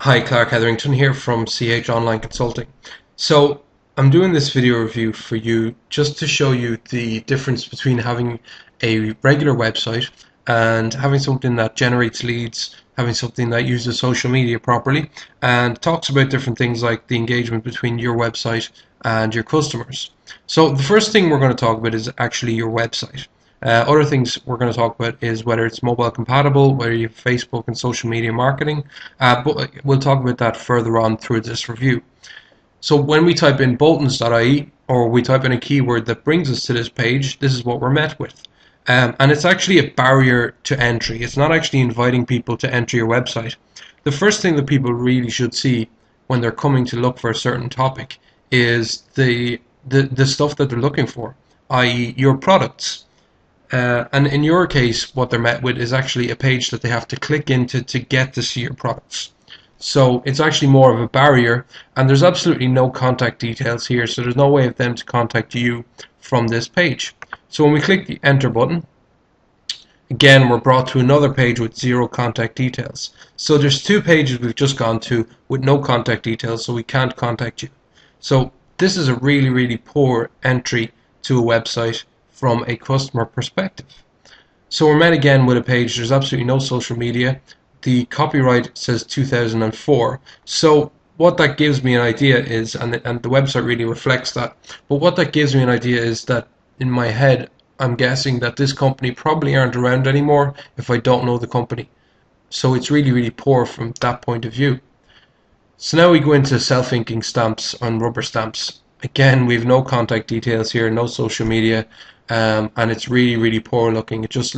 Hi, Clark Hetherington here from CH Online Consulting. So I'm doing this video review for you just to show you the difference between having a regular website and having something that generates leads, having something that uses social media properly, and talks about different things like the engagement between your website and your customers. So the first thing we're going to talk about is actually your website. Other things we're going to talk about is whether it's mobile compatible, whether you have Facebook and social media marketing, but we'll talk about that further on through this review. So when we type in Boltons.ie or we type in a keyword that brings us to this page, this is what we're met with. And it's actually a barrier to entry. It's not actually inviting people to enter your website. The first thing that people really should see when they're coming to look for a certain topic is the stuff that they're looking for, i.e. your products. And in your case, what they're met with is actually a page that they have to click into to get to see your products. So it's actually more of a barrier, and there's absolutely no contact details here, so there's no way of them to contact you from this page. So when we click the enter button, again we're brought to another page with zero contact details. So there's two pages we've just gone to with no contact details, so we can't contact you. So this is a really poor entry to a website from a customer perspective. So we're met again with a page, there's absolutely no social media. The copyright says 2004. So what that gives me an idea is, and the website really reflects that, but what that gives me an idea is that in my head, I'm guessing that this company probably aren't around anymore if I don't know the company. So it's really poor from that point of view. So now we go into self-inking stamps on rubber stamps. Again, we have no contact details here, no social media, and it's really poor looking. It just,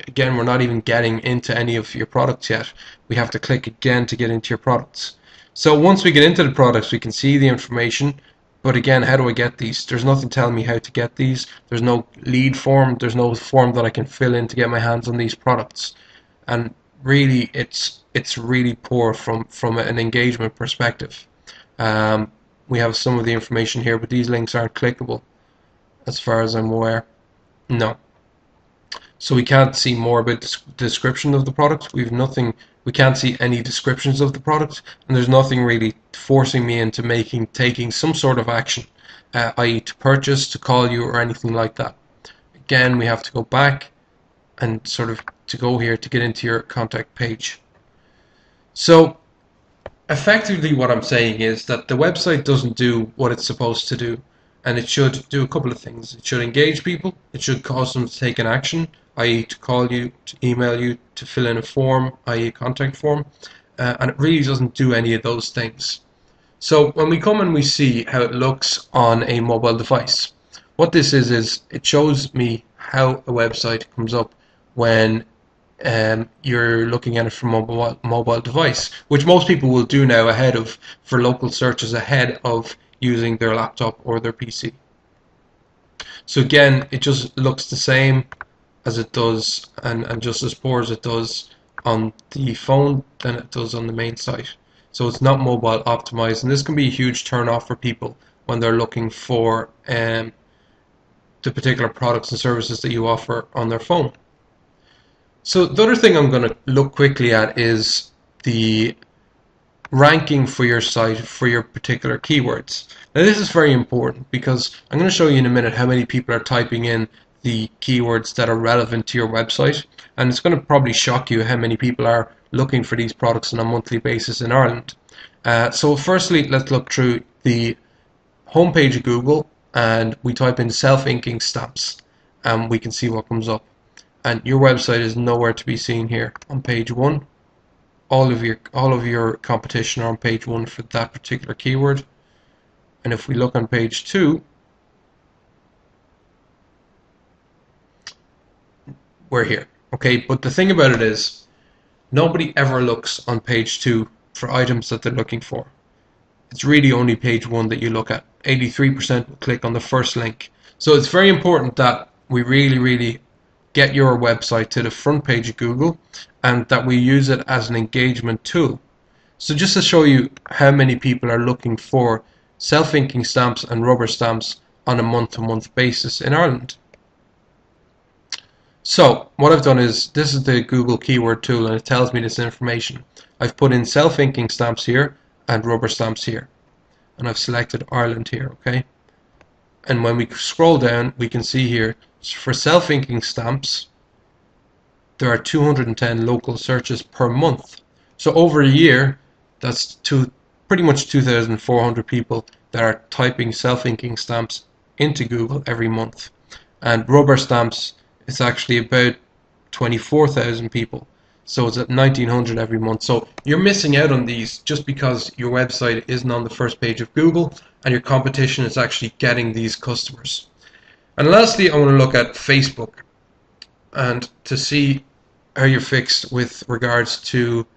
again, we're not even getting into any of your products yet. We have to click again to get into your products. So once we get into the products, we can see the information, but again, how do I get these? There's nothing telling me how to get these. There's no lead form, there's no form that I can fill in to get my hands on these products. And really, it's really poor from an engagement perspective. We have some of the information here, but these links aren't clickable as far as I'm aware. No. So we can't see more about the description of the product. We've nothing. We can't see any descriptions of the product, and there's nothing really forcing me into taking some sort of action, i.e. to purchase, to call you, or anything like that. Again, we have to go back and sort of to go here to get into your contact page. So effectively what I'm saying is that the website doesn't do what it's supposed to do, and it should do a couple of things. It should engage people, it should cause them to take an action, i.e. to call you, to email you, to fill in a form, i.e. a contact form, and it really doesn't do any of those things. So when we come and we see how it looks on a mobile device, what this is it shows me how a website comes up when you're looking at it from a mobile device, which most people will do now for local searches ahead of using their laptop or their PC. So again, it just looks the same as it does and just as poor as it does on the phone than it does on the main site. So it's not mobile optimized, and this can be a huge turn off for people when they're looking for the particular products and services that you offer on their phone. So the other thing I'm going to look quickly at is the ranking for your site for your particular keywords. Now this is very important because I'm going to show you in a minute how many people are typing in the keywords that are relevant to your website, and it's going to probably shock you how many people are looking for these products on a monthly basis in Ireland. So firstly, let's look through the homepage of Google and we type in self-inking stamps and we can see what comes up. And your website is nowhere to be seen here on page 1. All of your competition are on page 1 for that particular keyword. And if we look on page 2, we're here. Okay, but the thing about it is nobody ever looks on page 2 for items that they're looking for. It's really only page 1 that you look at. 83% will click on the first link. So it's very important that we really get your website to the front page of Google and that we use it as an engagement tool. So just to show you how many people are looking for self-inking stamps and rubber stamps on a month-to-month basis in Ireland. So what I've done is, this is the Google keyword tool and it tells me this information. I've put in self-inking stamps here and rubber stamps here, and I've selected Ireland here, okay? And when we scroll down, we can see here, for self-inking stamps, there are 210 local searches per month. So over a year, that's pretty much 2,400 people that are typing self-inking stamps into Google every month. And rubber stamps, it's actually about 24,000 people. So it's at 1,900 every month. So you're missing out on these just because your website isn't on the first page of Google and your competition is actually getting these customers. And lastly, I want to look at Facebook and to see how you're fixed with regards to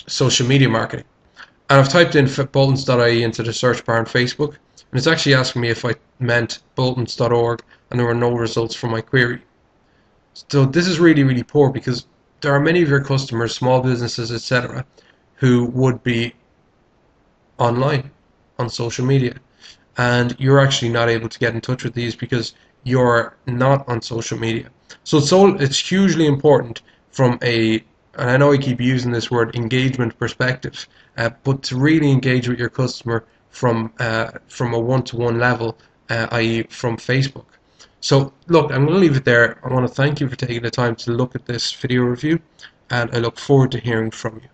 social media marketing. And I've typed in Boltons.ie into the search bar on Facebook, and it's actually asking me if I meant Boltons.org, and there were no results from my query. So this is really, really poor because there are many of your customers, small businesses, etc., who would be online on social media, and you're actually not able to get in touch with these because you're not on social media. So it's hugely important from and I know I keep using this word, engagement perspective, but to really engage with your customer from a one-to-one level, i.e. from Facebook. So look, I'm going to leave it there. I want to thank you for taking the time to look at this video review, and I look forward to hearing from you.